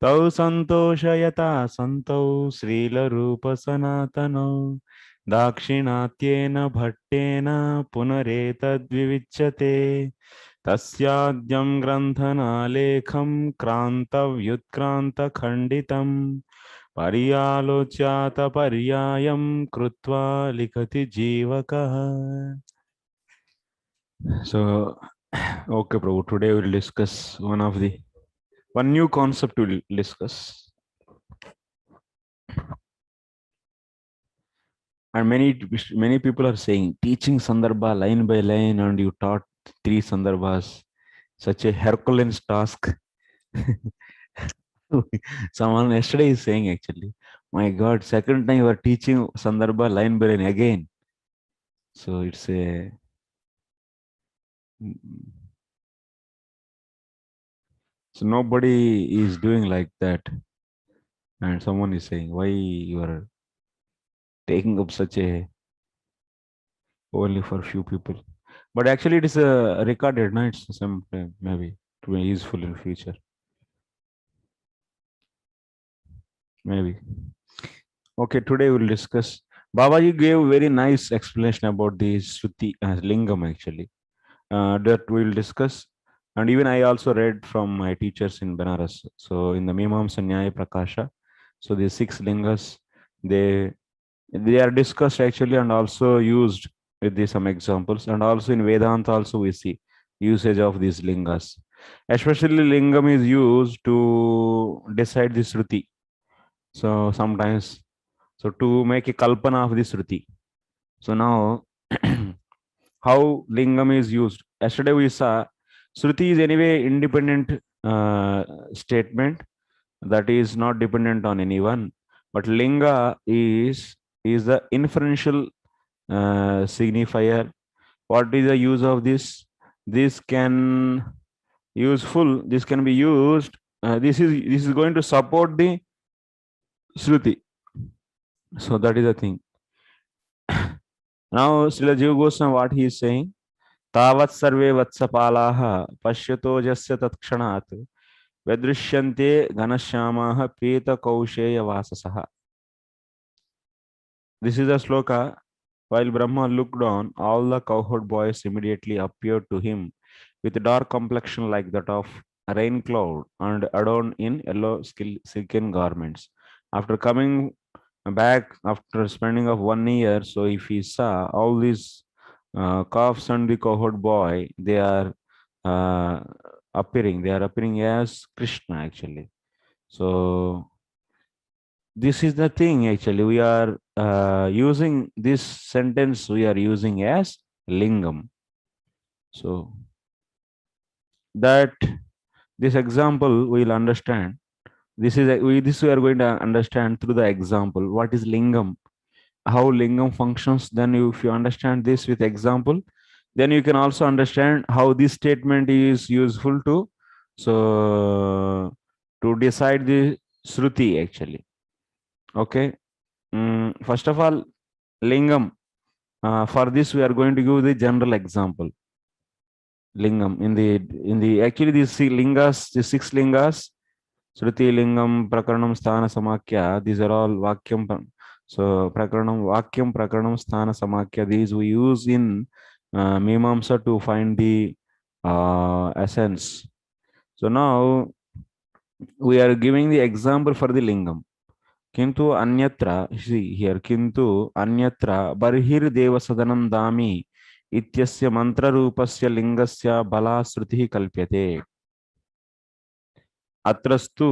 तौ सन्तोषयता सन्तौ श्रीलरूपसनातनौ दाक्षिणात्येन भट्टेन पुनरेतद्विविच्यते तस्याद्यं ग्रन्थनालेखं क्रान्तव्युत्क्रान्तखण्डितं पर्यालोच्यात पर्यायं कृत्वा लिखति जीवकः. So, okay, Prabhu, today we'll discuss one new concept we'll discuss. And many people are saying teaching Sandarbha line by line, and you taught three Sandarbhas, such a Herculean task. Someone yesterday is saying actually, my God, second time you are teaching Sandarbha line by line again. So it's a so nobody is doing like that. And someone is saying, why you are taking up such a only for few people? But actually it is a recorded, no? It's some maybe to be useful in future. Maybe. Okay, today we'll discuss. Babaji gave very nice explanation about the Shruti Lingam actually. That we'll discuss. And even I also read from my teachers in Benares. So in the Mimamsa Nyaya Prakasha, so the six lingas, they they are discussed actually and also used with some examples. And also in Vedanta also we see usage of these lingas. Especially lingam is used to decide the Shruti. So sometimes, so to make a kalpana of the Shruti. So now how lingam is used. Yesterday we saw Shruti is anyway independent statement that is not dependent on anyone, but linga is the inferential signifier. What is the use of this? This can useful. This can be used. This is going to support the Shruti. So that is the thing. Now Srila Jiva Goswami, what he is saying? तावत् सर्वे वत्सपालाः पश्यतोजस्य तत्क्षणात् व्यदृश्यन्ते घनश्यामाः पीतकौशेयवाससः. This is a sloka. While Brahma looked on, all the cowherd boys immediately appeared to him with a dark complexion like that of a rain cloud and adorned in yellow silken garments. After coming back after spending of 1 year, so if he saw all these calves and the cowherd boy, they are uh, appearing as Krishna actually. So this is the thing actually. We are using this sentence, we are using as lingam. So that this example we'll understand. This we are going to understand through the example. What is lingam? How lingam functions? Then if you understand this with example, then you can also understand how this statement is useful to to decide the Shruti actually. Okay. First of all, lingam. For this, we are going to give the general example. Lingam in the actually these lingas, the six lingas, Shruti lingam, Prakaranam, Sthana, Samakya. These are all Vakyam. So Prakaranam, Vakyam, Prakaranam, Sthana, Samakya. These we use in Mimamsa to find the essence. So now we are giving the example for the lingam. किंतु अन्यत्र see here किंतु अन्यत्र बर्हिर्देव सदनं दामि इत्यस्य मंत्ररूपस्य लिंगस्य बलाश्रुतिः कल्प्यते अत्रस्तु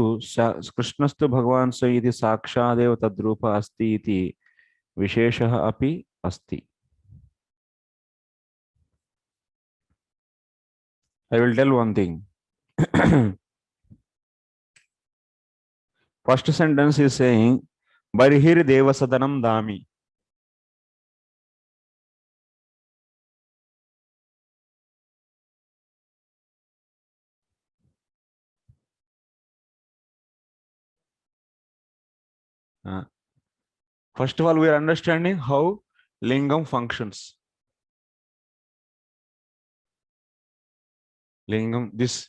कृष्णस्तु भगवान् स इति साक्षादेव तद्रूप अस्ति इति विशेषः अपि अस्ति. I will tell one thing. First sentence is saying बर्हिर्देव सदनं दामि. First of all, we are understanding how lingam functions. Lingam, this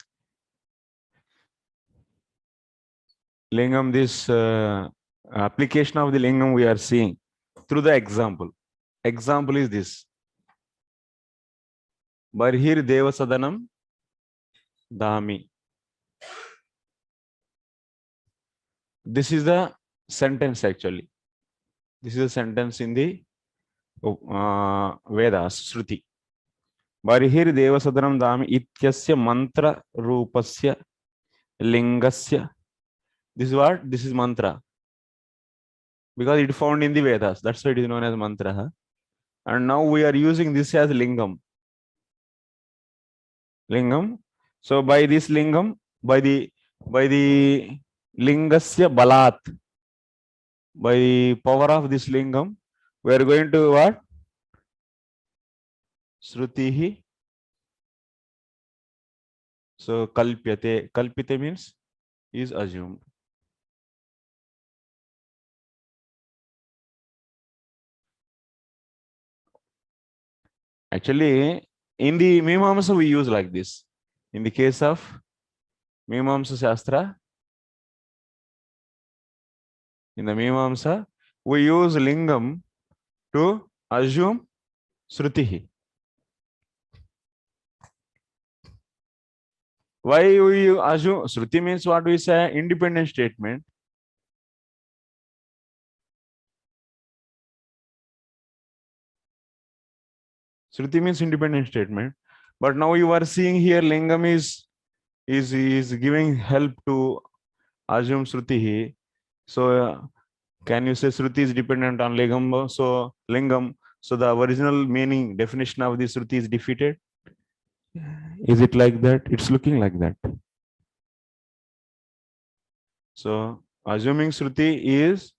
lingam, this application of the lingam we are seeing through the example. Example is this: Barhir Devasadanam Dami. This is the sentence actually. This is a sentence in the Vedas, Shruti. Barhir Devasadanam Dami ityasya mantra rupasya lingasya. This is what? This is mantra. Because it found in the Vedas. That's why it is known as mantra. And now we are using this as lingam. Lingam. So by this lingam, by the lingasya balat, by the power of this lingam, we are going to what? Shrutihi. So kalpyate. Kalpite means is assumed. Actually, in the Mimamsa we use like this. In the case of Mimamsa Shastra, in the Mimamsa, we use lingam to assume Shrutihi. Why we assume? Shruti means what we say, independent statement. Shruti means independent statement. But now you are seeing here lingam is giving help to assume Shrutihi. So can you say Shruti is dependent on lingam? So lingam. So the original meaning, definition of the Shruti is defeated. Is it like that? It's looking like that. So assuming Shruti is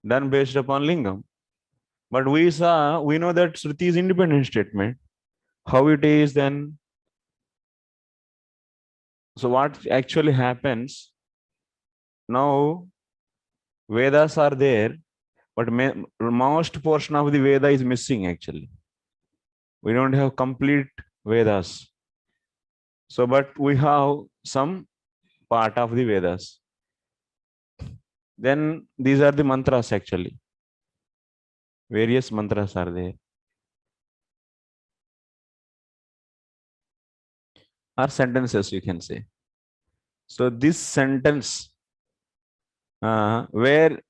done based upon lingam. But we know that Shruti is independent statement. How it is then? So what actually happens? Now Vedas are there, but most portion of the Veda is missing actually. We don't have complete Vedas. So, but we have some part of the Vedas. Then these are the mantras actually. Various mantras are there. Or sentences, you can say. So this sentence, where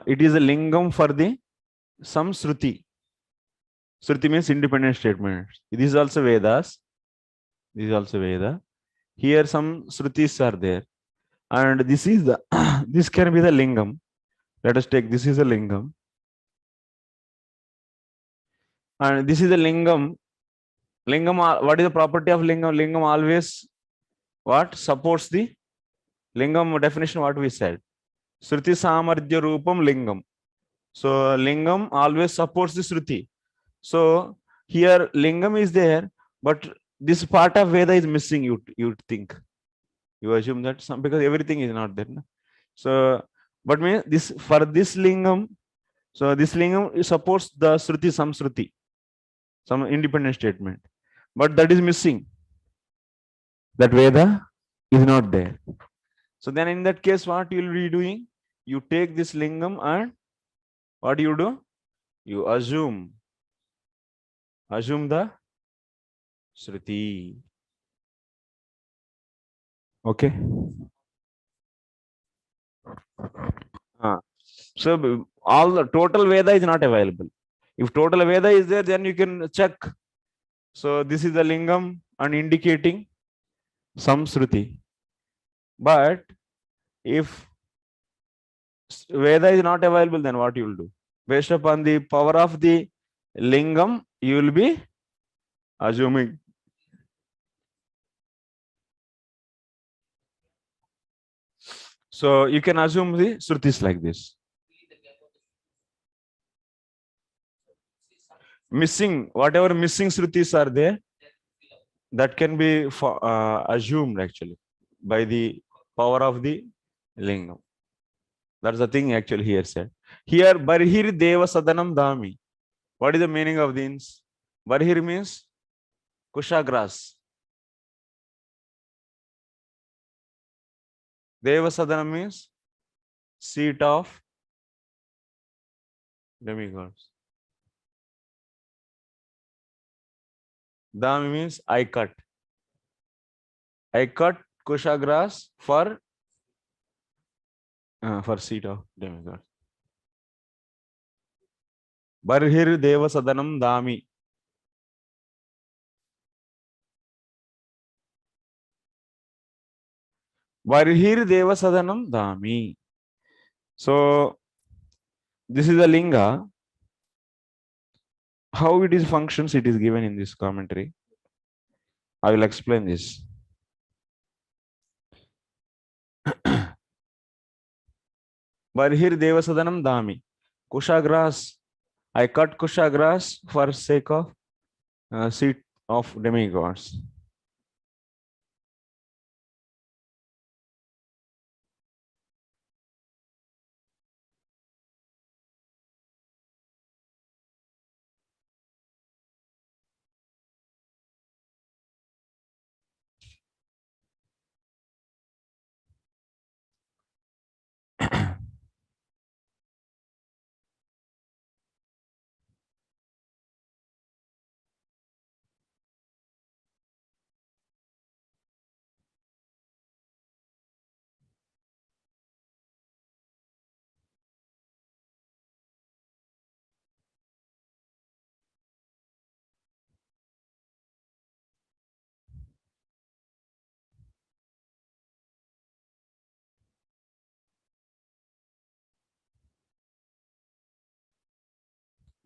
it is a lingam for the some Shruti. Shruti means independent statement. This is also Vedas. This is also Veda. Here some Shrutis are there. And this is the this can be the lingam. Let us take this is a lingam. And this is a lingam. Lingam, what is the property of lingam? Lingam always what? Supports the lingam definition, what we said. Shruti Samardhya Rupam Lingam. So lingam always supports the Shruti. So here lingam is there, but this part of Veda is missing, you think. You assume that because everything is not there. No? So, but this for this lingam, so this lingam supports the Shruti, some independent statement. But that is missing. That Veda is not there. So then in that case, what you will be doing? You take this lingam and what do? You assume the Shruti. Okay. So all the total Veda is not available. If total Veda is there, then you can check. So this is the lingam and indicating some Shruti. But if Veda is not available, then what you will do? Based upon the power of the lingam, you will be assuming. So you can assume the Shrutis like this. Missing, whatever missing Shrutis are there, that can be assumed actually by the power of the lingam. That's the thing actually here said. Here, Barhir Deva Sadanam Dami. What is the meaning of this? Barhir means kusha grass. Devasadana means seat of demigods. Dami means I cut. I cut Kushagras for seat of demigods. Barhir Devasadanam Dami. Barhir Devasadanam Dami. So this is the linga. How it is functions, it is given in this commentary. I will explain this. Barhir Devasadanam Dami. Kushagras. I cut Kushagras for sake of seat of demigods.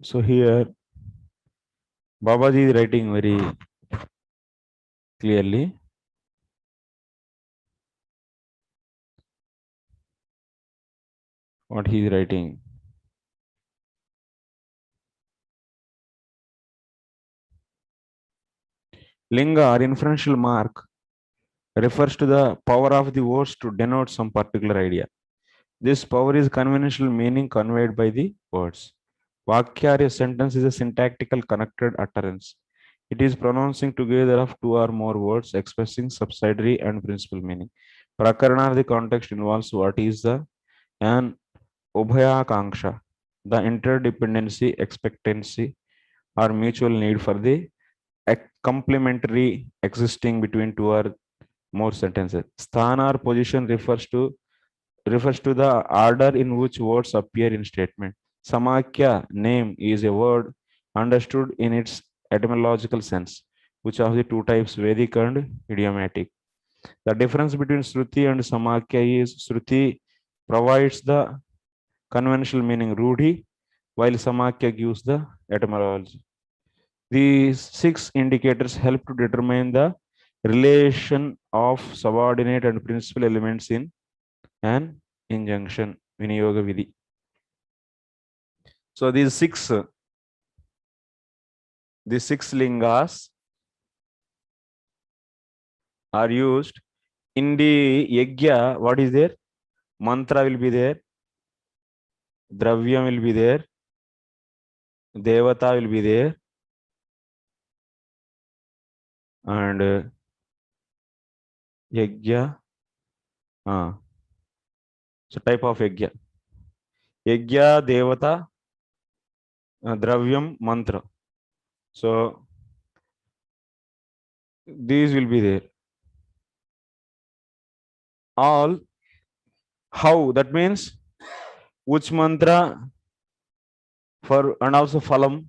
So here Babaji is writing very clearly. What he is writing. Linga or inferential mark refers to the power of the words to denote some particular idea. This power is conventional meaning conveyed by the words. Vakya or a sentence is a syntactical connected utterance. It is pronouncing together of two or more words expressing subsidiary and principal meaning. Prakarana of the context involves what is the an ubhaya kanksha, the interdependency, expectancy, or mutual need for the complementary existing between two or more sentences. Sthana or position refers to the order in which words appear in statement. Samakya, name, is a word understood in its etymological sense, which of the two types, Vedic and idiomatic. The difference between Shruti and Samakya is Shruti provides the conventional meaning Rudhi, while Samakya gives the etymology. These six indicators help to determine the relation of subordinate and principal elements in an injunction, Viniyoga Vidhi. So these six lingas are used in the yajna. What is there? Mantra will be there, Dravyam will be there, Devata will be there, and yajna. So type of yajna. Yajna, Devata, Dravyam, Mantra. So these will be there. All how, that means which mantra for, and also phalam.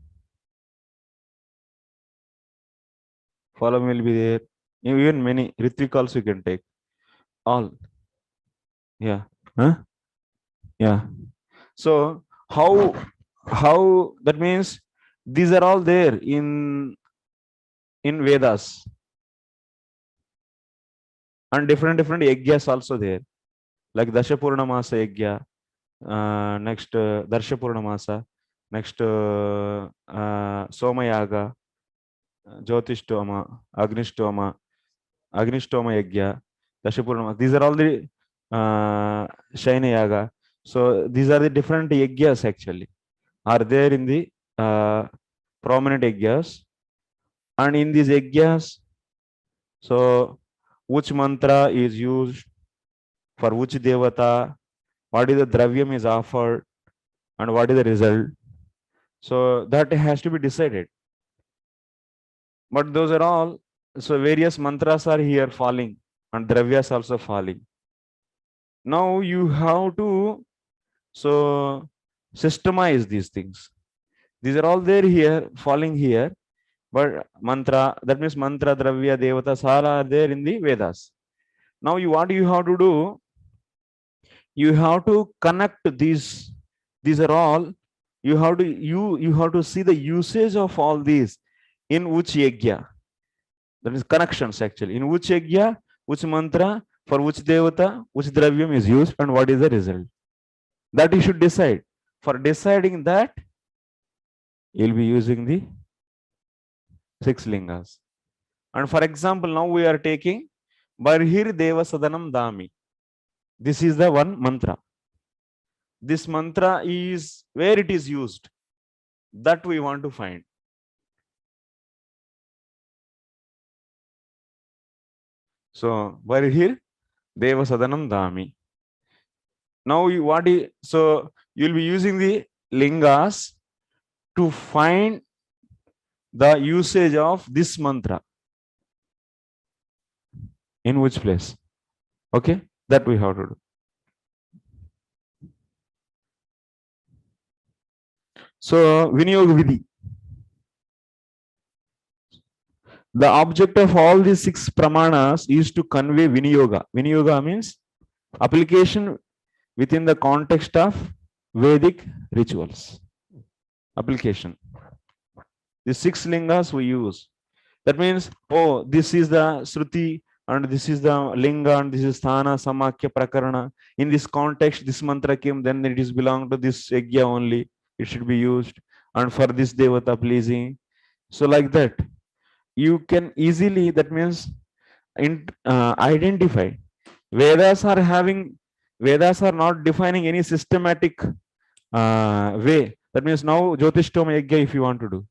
Phalam will be there. Even many Ritvik also you can take. All. Yeah. Huh? Yeah. So how that means these are all there in Vedas. And different yajnas also there. Like Dashapurnamasa yajna, next Darshapurnamasa, next Somayaga, Jyotishtoma, Agnishtoma yajna, Dashapurnama. These are all the Shaina Yaga. So these are the different yajnas actually are there in the prominent yajnas. And in these yajnas, so which mantra is used for which devata, what is the dravyam is offered, and what is the result. So that has to be decided. But those are all, so various mantras are here falling and dravyas also falling. Now you have to so systemize these things. These are all there here, falling here, but mantra, that means mantra, dravya, devatas, all are there in the Vedas. Now what you have to do, you have to connect these are all, you have to see the usage of all these in which yajna. That is connections actually. In which yajna, which mantra, for which devata, which dravyam is used, and what is the result. That you should decide. For deciding that, you'll be using the 6 lingas. And for example, now we are taking Barhir Deva Sadanam Dami. This is the one mantra. This mantra is where it is used. That we want to find. So Barhir Deva Sadanam Dami. Now so you'll be using the lingas to find the usage of this mantra. In which place? Okay, that we have to do. So Vinyoga Vidhi. The object of all these 6 pramanas is to convey Vinyoga. Vinyoga means application within the context of Vedic rituals. Application. The 6 lingas we use. That means, oh, this is the Shruti and this is the Linga and this is Sthana, Samakya, Prakarana. In this context, this mantra came, then it is belong to this yajna only. It should be used. And for this devata pleasing. So like that. You can easily, that means, identify. Vedas are not defining any systematic way. That means now Jyotishtoma Yajna if you want to do.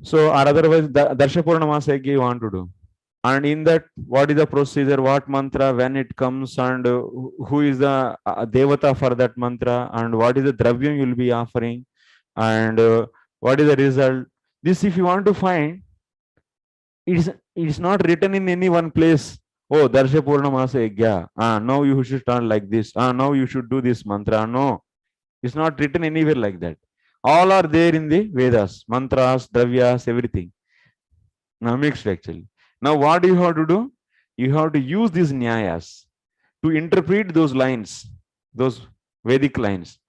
So or otherwise Darsha Purnamasa Yajna you want to do. And in that, what is the procedure, what mantra, when it comes, and who is the devata for that mantra, and what is the dravyam you will be offering, and what is the result. This if you want to find, it is not written in any one place. Oh, Darsha Purnamasa Yajna. Now you should turn like this. Now you should do this mantra. No, it's not written anywhere like that. All are there in the Vedas, mantras, dravyas, everything. Now mixed actually. Now what do you have to do? You have to use these nyayas to interpret those lines, those Vedic lines,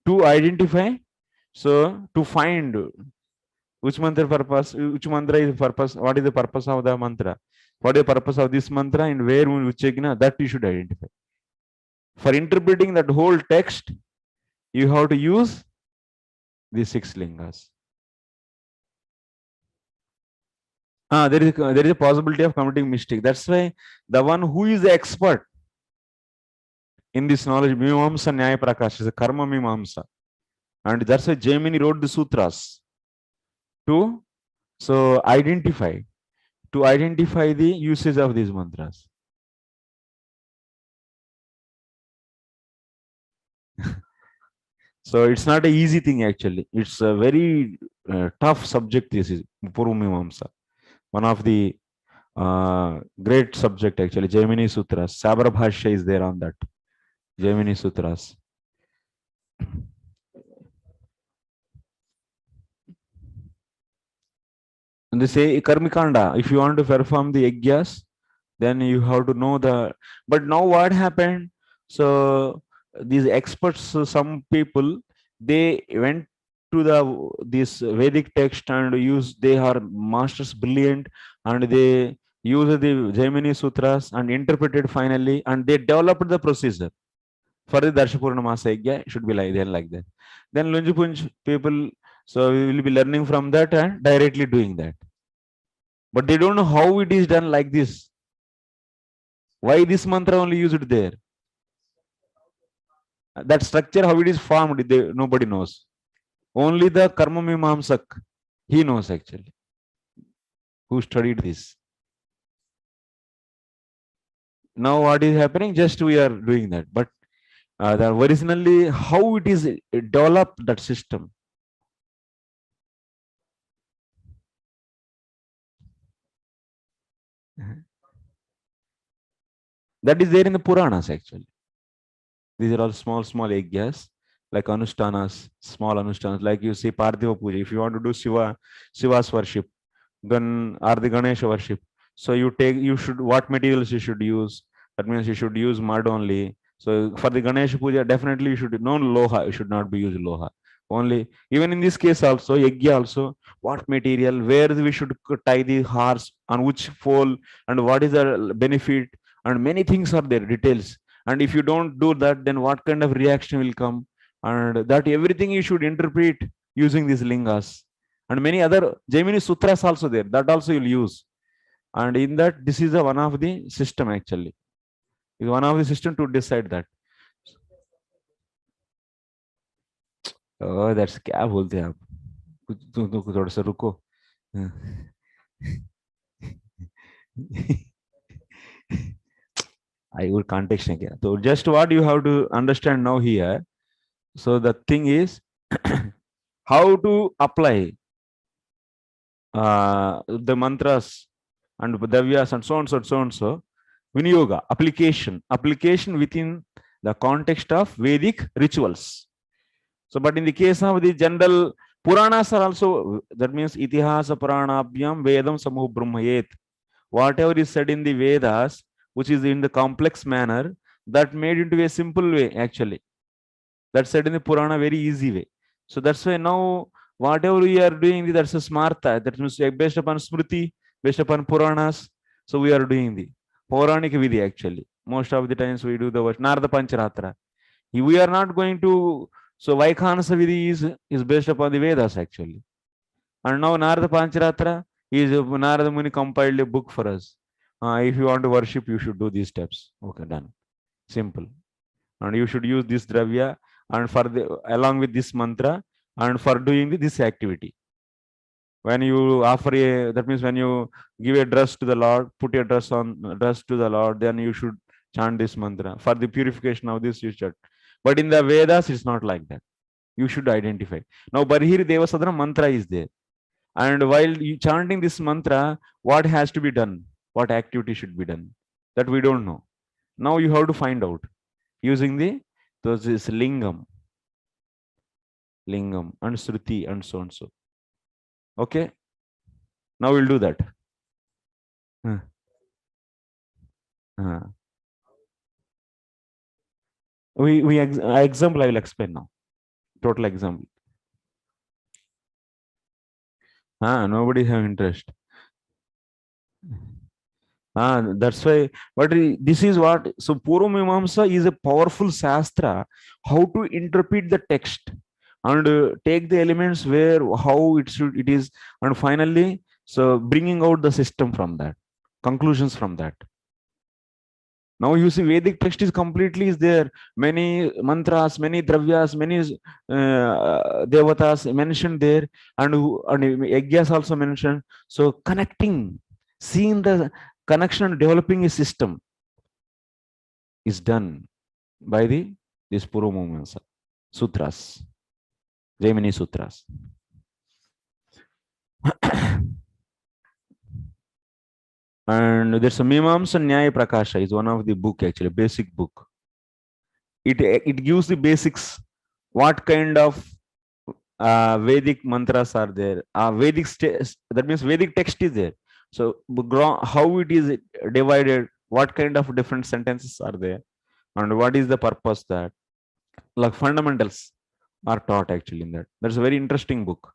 to identify, so to find which mantra purpose, which mantra is purpose, what is the purpose of the mantra, what is the purpose of this mantra, and where which yajna, that you should identify. For interpreting that whole text, you have to use these 6 lingas. There is a possibility of committing mistake. That's why the one who is the expert in this knowledge, Mimamsa Nyaya Prakash, is a Karma Mimamsa. And that's why Jaimini wrote the sutras to identify the usage of these mantras. So it's not an easy thing actually. It's a very tough subject. This is Purva Mimamsa, one of the great subject actually. Jaimini Sutras. Sabra Bhashya is there on that. Jaimini Sutras. And they say Karmikanda. If you want to perform the yajnas, then you have to know the. But now what happened? So these experts, some people, they went to this Vedic text and they are masters brilliant, and they use the Jaimini Sutras and interpreted finally, and they developed the procedure for the Darsha Purnamasa Yajna. Should be like that. Then Lunjupunj people, so we will be learning from that and directly doing that. But they don't know how it is done like this. Why this mantra only used there? That structure, how it is formed, nobody knows. Only the Karma Mimamsak, he knows actually, who studied this. Now what is happening? Just we are doing that. But the originally how it is developed, that system. That is there in the Puranas actually. These are all small, small yajnas, like anushtanas, small anushtanas. Like you see Parthiva Puja. If you want to do Shiva's worship, then or the Ganesha worship. So you should, what materials you should use. That means you should use mud only. So for the Ganesha Puja, definitely you should no loha. You should not be used loha. Only, even in this case also, yajna also, what material, where we should tie the horse, on which foal, and what is the benefit, and many things are there, details. And if you don't do that, then what kind of reaction will come? And that everything you should interpret using these lingas. And many other Jaimini sutras also there, that also you'll use. And in that, this is one of the system actually. Is one of the system to decide that. Oh, that's क्या बोलते हैं आप? थोड़ा सा रुको. I will context again. So just what you have to understand now here. So the thing is how to apply the mantras and davyas and so on, so on, so Vinyoga, application within the context of Vedic rituals. So, but in the case of the general Puranas are also, that means Itihasa Puranabhyam Vedam Samuh Brahmayet. Whatever is said in the Vedas, which is in the complex manner, that made into a simple way actually. That's said in the Purana very easy way. So that's why now whatever we are doing, that's a smarta. That means based upon Smriti, based upon Puranas. So we are doing the Puranic Vidhi actually. Most of the times we do the Narada Pancharatra. We are not going to, so Vaikhanasa Vidhi is based upon the Vedas actually. And now Narada Pancharatra is Narada Muni compiled a book for us. If you want to worship, you should do these steps. Okay, done. Simple. And you should use this dravya and for the along with this mantra and for doing this activity. When you offer a, that means when you give a dress to the Lord, put a dress to the Lord, then you should chant this mantra. For the purification of this, you should. But in the Vedas, it's not like that. You should identify. Now, Barhir Devasadhana mantra is there. And while you chanting this mantra, what has to be done? What activity should be done? That we don't know. Now you have to find out using this lingam and Sruti and so and so. Okay. Now we'll do that. Example I will explain now. Total example. Nobody have interest. That's why. But this is what. So Purvamimamsa is a powerful shastra. How to interpret the text and take the elements where how it is, and finally so bringing out the system from that, conclusions from that. Now you see Vedic text is completely is there. Many mantras, many dravyas, many devatas mentioned there, and yajnas also mentioned. So connecting, seeing the connection and developing a system is done by this Purvamimamsa sutras, Jaimini sutras. And there's a Mimamsa Nyaya Prakasha is one of the book actually, basic book. It gives the basics. What kind of Vedic mantras are there? That means Vedic text is there. So how it is divided, what kind of different sentences are there, and what is the purpose that, like fundamentals are taught actually in that. That's a very interesting book.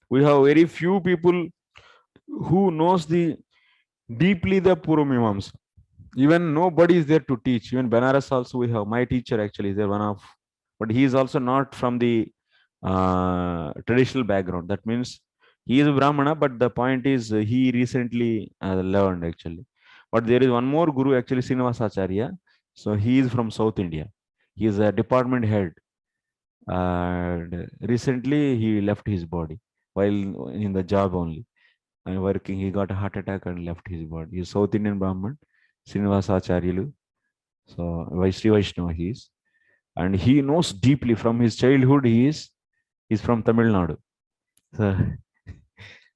We have very few people who knows the deeply the Purvamimamsa. Even nobody is there to teach. Even Banaras also we have. My teacher actually is there, one of, but he is also not from the traditional background. That means he is a Brahmana, but the point is he recently learned actually. But there is one more guru actually, Srinivasacharya. So he is from South India. He is a department head. And recently he left his body while in the job only and working. He got a heart attack and left his body. He's South Indian Brahman. Srinivasacharyalu. So Sri Vaishnava he is, and he knows deeply from his childhood. He's from Tamil Nadu. So,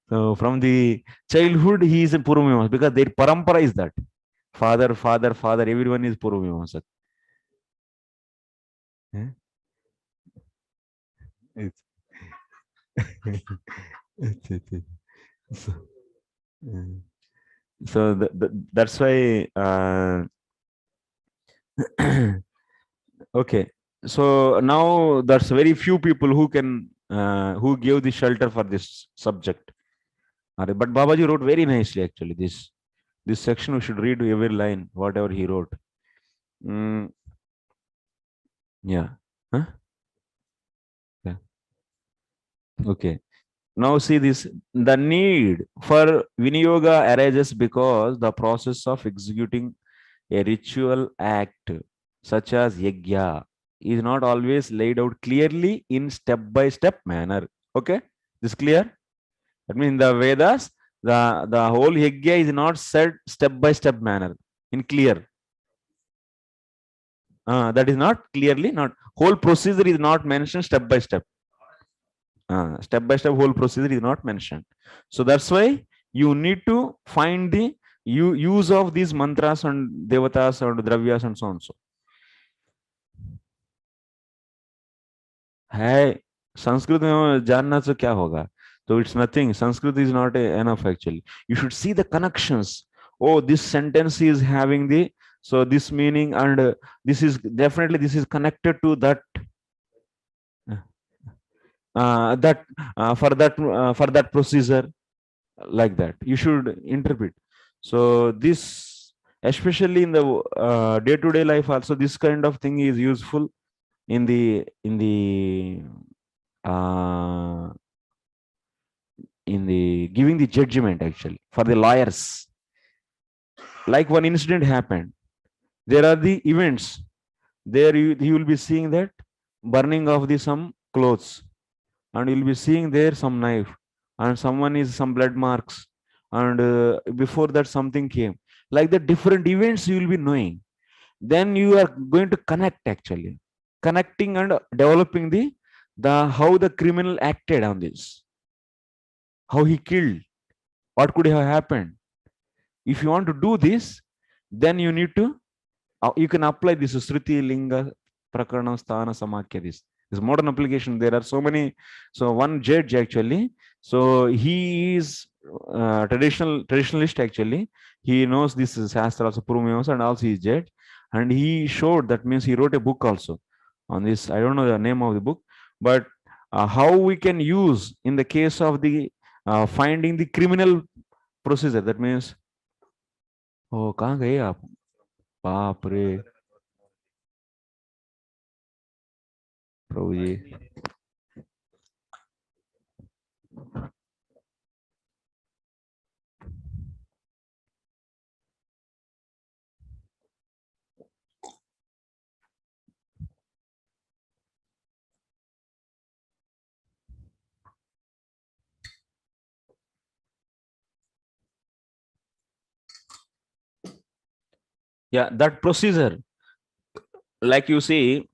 so from the childhood he is a Purumimamsa because their parampara is that father, father, father. Everyone is Purumimamsa. Eh? It's, so, uh, so that's why. Okay, so now that's very few people who can who gave the shelter for this subject. But Babaji wrote very nicely actually. This section we should read every line, whatever he wrote. Mm, yeah. Huh? Yeah. Okay. Now see this. The need for Viniyoga arises because the process of executing a ritual act such as yajna is not always laid out clearly in step-by-step manner. Okay, this clear? That means in the Vedas, the whole yajna is not said step-by-step manner in clear. That is not clearly not whole procedure is not mentioned step-by-step. Step-by-step whole procedure is not mentioned. So that's why you need to find the use of these mantras and devatas and dravyas and so on. So है संस्कृत में जानना तो क्या होगा so it's nothing sanskrit is not enough actually you should see the connections oh this sentence is having the so this meaning and this is definitely this is connected to that for that procedure like that you should interpret so this especially in the day-to-day life also this kind of thing is useful in the uh, in the giving the judgment actually for the lawyers like one incident happened there are the events there you will be seeing that burning of the some clothes and you'll be seeing there some knife and someone is some blood marks and before that something came like the different events you will be knowing then you are going to connect actually connecting and developing the how the criminal acted on this how he killed what could have happened if you want to do this then you need to you can apply this Sruti Linga Prakarana Sthana Samakya this modern application there are so many so one judge actually so he is traditionalist actually he knows this is Shastra also Purumiyamsa and also he is judge and he showed that means he wrote a book also on this I don't know the name of the book but how we can use in the case of the finding the criminal procedure that means oh कहाँ गए आप बाप रे प्रभु जी yeah that procedure like you see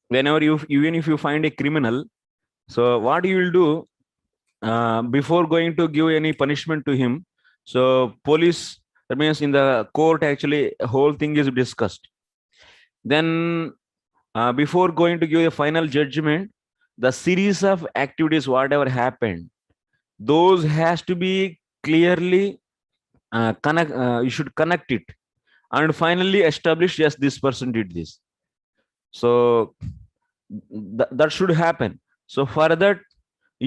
whenever you even if you find a criminal so what you will do before going to give any punishment to him so police that means in the court actually whole thing is discussed then before going to give a final judgment the series of activities whatever happened those has to be clearly you should connect it and finally establish yes this person did this so that should happen so for that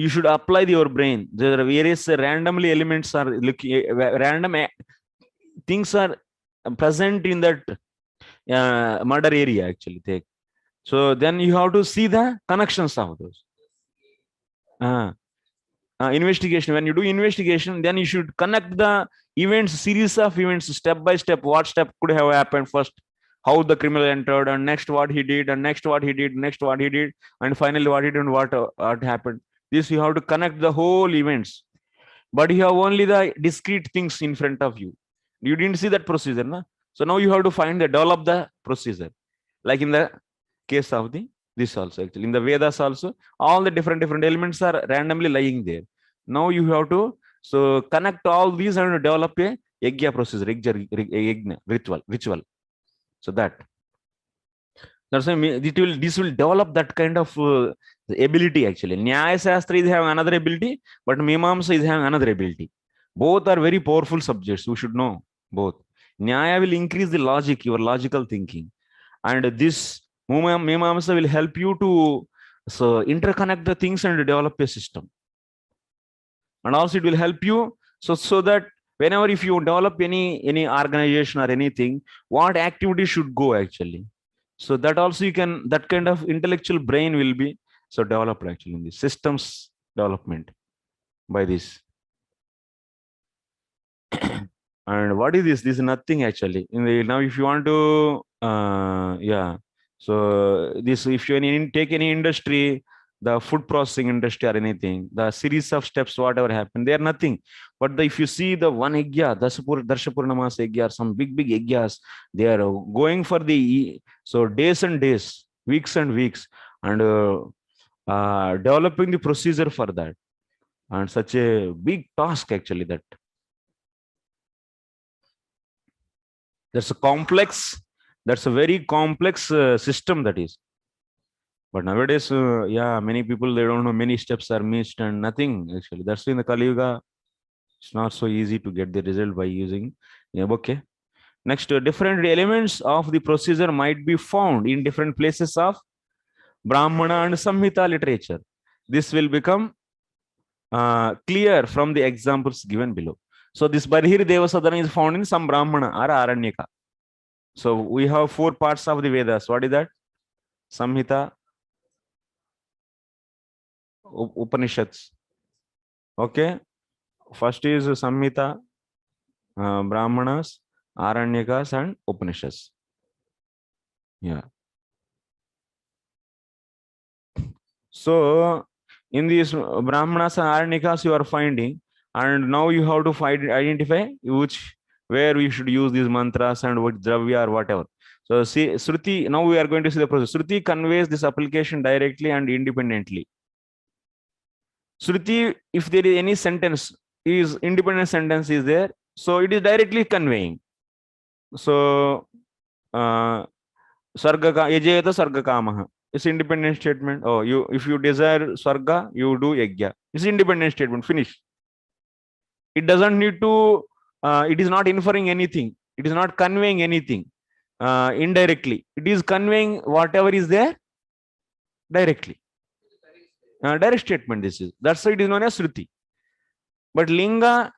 you should apply your brain there are various randomly elements are looking random things are present in that murder area actually take so then you have to see the connections of those uh, investigation when you do investigation then you should connect the events series of events step by step what step could have happened first how the criminal entered and next what he did and next what he did next what he did and finally what he did and what happened this you have to connect the whole events but you have only the discrete things in front of you you didn't see that procedure na? So now you have to develop the procedure. Like in the case of this also, actually. In the Vedas also, all the different elements are randomly lying there. Now you have to connect all these and develop a yajna procedure, yajna, ritual. So that's why this will develop that kind of ability actually. Nyaya Shastra is having another ability, but Mimamsa is having another ability. Both are very powerful subjects. We should know both. Nyaya will increase the logic, your logical thinking, and this Mimamsa will help you to interconnect the things and develop a system. And also it will help you so that whenever if you develop any organization or anything, what activity should go actually. So that also you can, that kind of intellectual brain will be developed actually in the systems development by this. And what is this? This is nothing actually. Now if you want to so this, if you take any industry, the food processing industry or anything, the series of steps, whatever happened, they are nothing. But if you see the one yajna, Darshapurnamas yajna, some big yajnas, they are going for the days and days, weeks and weeks, and developing the procedure for that. And such a big task actually that. That's a very complex system that is. But nowadays, many people, they don't know, many steps are missed and nothing actually. That's in the Kali Yuga. It's not so easy to get the result by using. Yeah, okay. Next, different elements of the procedure might be found in different places of Brahmana and Samhita literature. This will become clear from the examples given below. So this Barhir Devasadana is found in some Brahmana or Aranyaka. So we have 4 parts of the Vedas. What is that? Samhita, Upanishads. Okay. First is Samhita, Brahmanas, Aranyakas, and Upanishads. Yeah. So in these Brahmanas and Aranyakas you are finding, and now you have to identify where we should use these mantras and what dravya or whatever. So see, Shruti, now we are going to see the process. Shruti conveys this application directly and independently. Shruti, if there is any sentence, is independent sentence is there, so it is directly conveying. So, Sarga Yajayata Sarga Kamaha. It's independent statement. Oh, if you desire Sarga, you do Yajna. It's independent statement. Finish. It doesn't need to, it is not inferring anything. It is not conveying anything indirectly. It is conveying whatever is there directly. Direct statement this is. That's why it is known as Shruti. But Linga,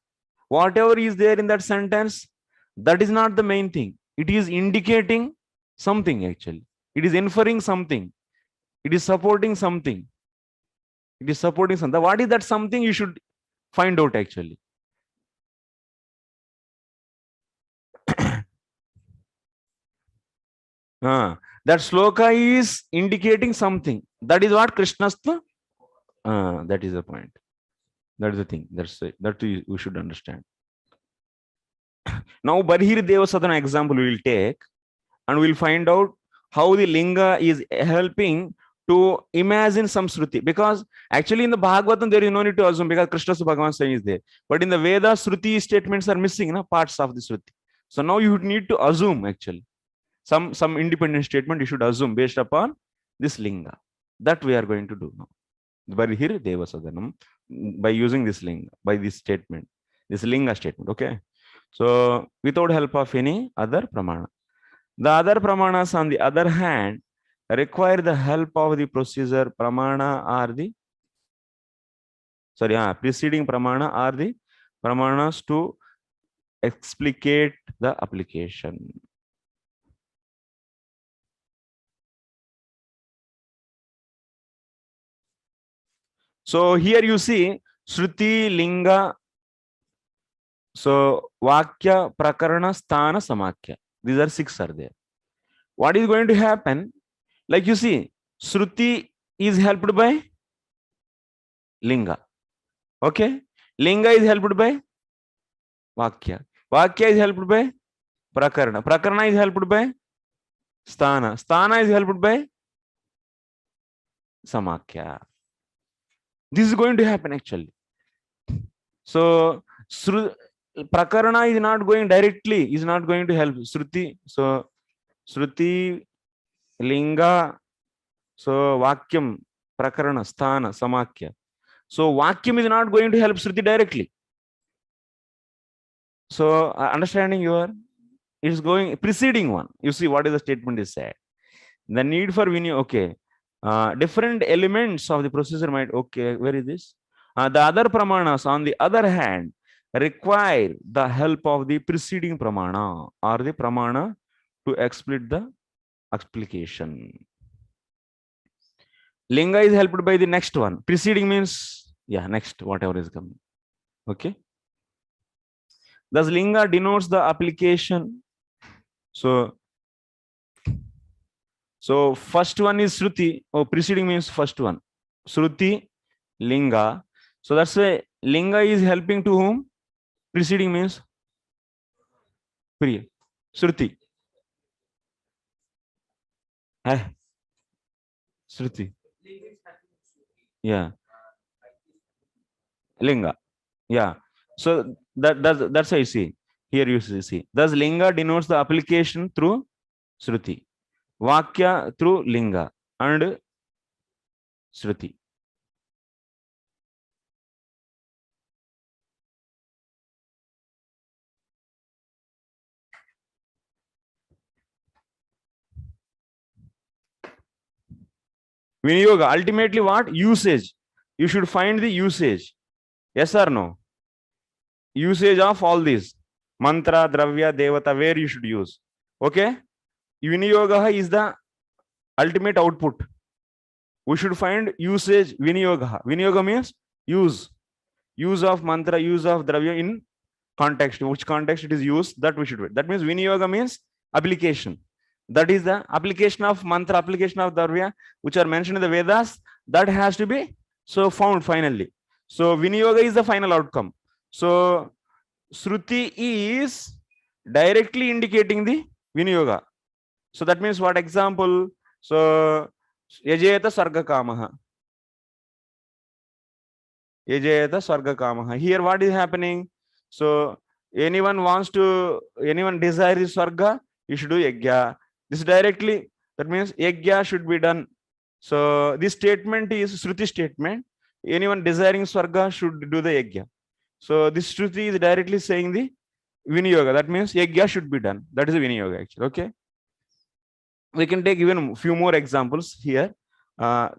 whatever is there in that sentence, that is not the main thing. It is indicating something actually. It is inferring something. It is supporting something. It is supporting something. What is that something? You should find out actually. That sloka is indicating something. That is what Krishnastha. That is the point. That is the thing. That we should understand. Now, Barhir Devasadana example we will take, and we'll find out how the linga is helping to imagine some Shruti. Because actually in the Bhagavatam, there is no need to assume because Krishna's Bhagavan saying is there. But in the Veda, Shruti statements are missing, parts of the Shruti. So now you need to assume actually. Some independent statement you should assume based upon this linga. That we are going to do now. Barhir Devasadanam, by using this linga, by this statement, this linga statement. Okay. So without help of any other pramana. The other pramanas, on the other hand, require the help of the procedure pramana or the preceding pramana or the pramanas to explicate the application. So here you see Shruti, Linga, so Vakya, Prakarana, Sthana, Samakya. These are 6 are there. What is going to happen? Like you see, Shruti is helped by Linga. Okay. Linga is helped by Vakya. Vakya is helped by Prakarana. Prakarana is helped by Sthana. Sthana is helped by Samakya. This is going to happen actually. So Prakarana is not going directly, is not going to help Shruti. So Shruti, Linga, so Vakyam, Prakarana, Sthana, Samakya. So Vakyam is not going to help Shruti directly. So understanding your, it's going preceding one. You see what is the statement is said. The need for Venu, okay. Different elements of the processor might, okay, where is this? The other pramanas, on the other hand, require the help of the preceding pramana or the pramana to explain the explication. Linga is helped by the next one. Preceding means, yeah, next, whatever is coming. Okay. Thus, Linga denotes the application. So first one is Shruti. Oh, preceding means first one. Shruti, Linga. So that's why Linga is helping to whom? Preceding means Priya. Shruti. Shruti. Yeah. Linga. Yeah. So that's how you see. Here you see. Thus Linga denotes the application through Shruti. Vakya through Linga and Shruti. Viniyoga, ultimately what? Usage. You should find the usage. Yes or no? Usage of all these. Mantra, Dravya, Devata, where you should use. Okay? Viniyoga is the ultimate output. We should find usage, Viniyoga. Viniyoga means use. Use of mantra, use of Dravya in context. Which context it is used, that we should wait. That means Viniyoga means application. That is the application of mantra, application of Dravya, which are mentioned in the Vedas. That has to be so found finally. So Viniyoga is the final outcome. So Shruti is directly indicating the Viniyoga. So that means what example? So Yajeta Sarga Kamaha. Yajeta Sarga Kamaha. Here what is happening? So anyone desires Sarga, you should do Yajna. This directly, that means Yajna should be done. So this statement is Shruti statement. Anyone desiring Swarga should do the Yajna. So this Shruti is directly saying the Viniyoga. That means Yajna should be done. That is the Viniyoga actually. Okay. We can take even a few more examples here.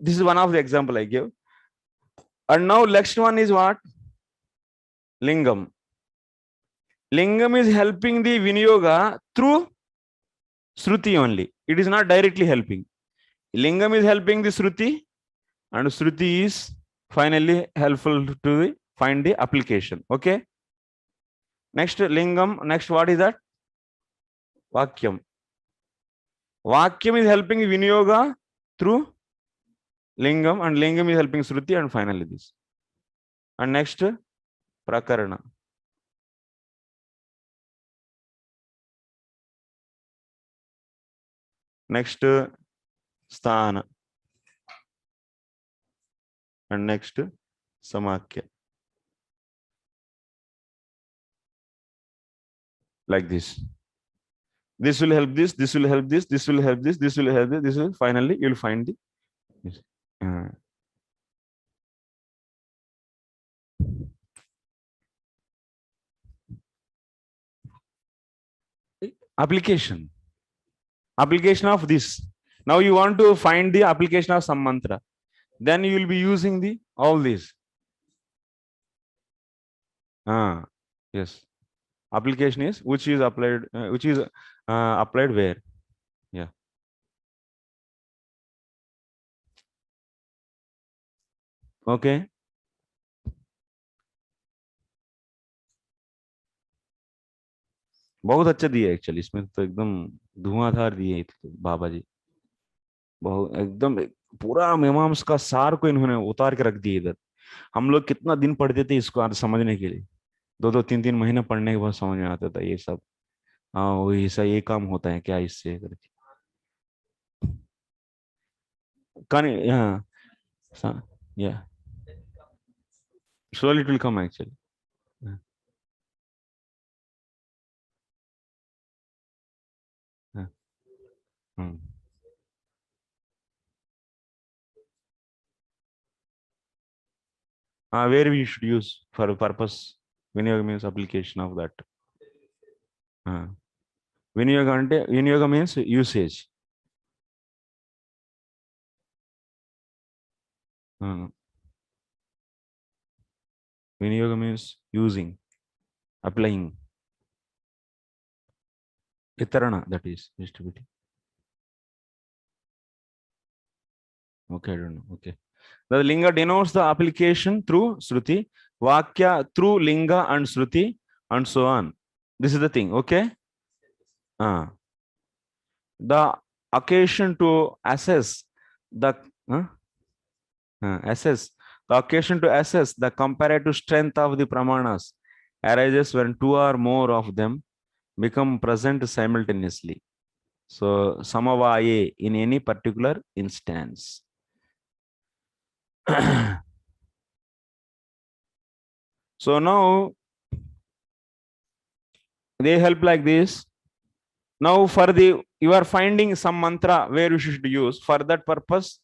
This is one of the example I gave. And now next one is what? Lingam. Lingam is helping the Viniyoga through Shruti only. It is not directly helping. Lingam is helping the Shruti, and Shruti is finally helpful to find the application. Okay. Next Lingam. Next what is that? Vakyam. Vakyam is helping Viniyoga through Lingam, and Lingam is helping Shruti, and finally this. And next Prakarana. Next Sthana. And next Samakya. Like this. This will help this, this will help this, this will help this, this will help this, this will finally you'll find the application. Application of this. Now you want to find the application of some mantra. Then you will be using the all these. Yes. Application is which is applied, applied where? Yeah. Okay. बहुत अच्छा दिया actually, इसमें तो एकदम धुआंधार दिए बाबा जी, बहुत एकदम पूरा मीमांस का सार को इन्होंने उतार के रख दिया इधर। हम लोग कितना दिन पढ़ते थे इसको आज समझने के लिए, 2-2 3-3 महीने पढ़ने के बाद समझ में आता था ये सब। हाँ वही ऐसा ये काम होता है क्या इससे करके हाँ yeah, slowly it will come actually. Yeah, yeah. Hmm. Where we should use for purpose vinyoga means application of that. uh, Vinyoga ante vinyoga means usage. uh, Vinyoga means using, applying. Vitarana, that is distributing. Okay, I don't know. Okay. The linga denotes the application through Shruti, Vakya through linga and Shruti, and so on. This is the thing. Okay. Uh, the occasion to assess the uh, assess the occasion to assess the comparative strength of the pramanas arises when two or more of them become present simultaneously. So samavaye in any particular instance. So now they help like this. Now for the you are finding some mantra where you should use for that purpose.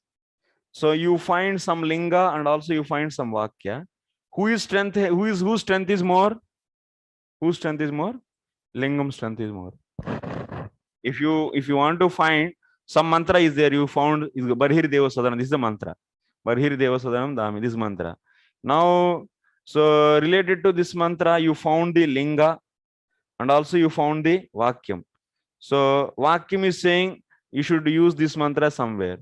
So you find some linga and also you find some vakya. Who is strength? Whose strength is more? Whose strength is more? Lingam strength is more. If you want to find some mantra is there, you found is Barhir Deva Sadanam. This is the mantra. Barhir Deva Sadanam Dami. This mantra. Now, so related to this mantra, you found the linga and also you found the vakyam. So vakyam is saying you should use this mantra somewhere,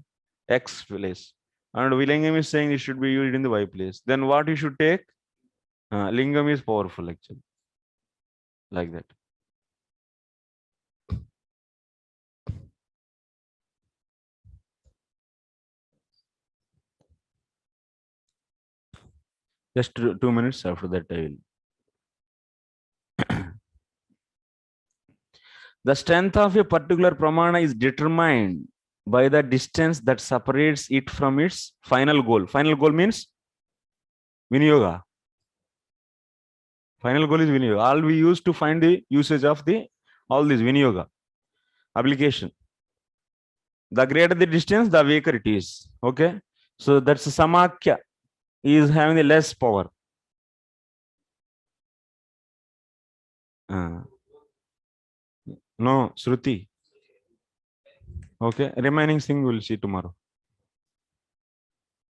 X place. And Vilingam is saying it should be used in the Y place. Then what you should take? Lingam is powerful actually. Like that. Just 2 minutes after that I will. The strength of a particular pramana is determined by the distance that separates it from its final goal. Final goal means Vinyoga. Final goal is Vinyoga. All we use to find the usage of the all this Vinyoga application. The greater the distance, the weaker it is. Okay. So that's Samakya is having the less power. No, Shruti. Okay. Remaining thing we'll see tomorrow.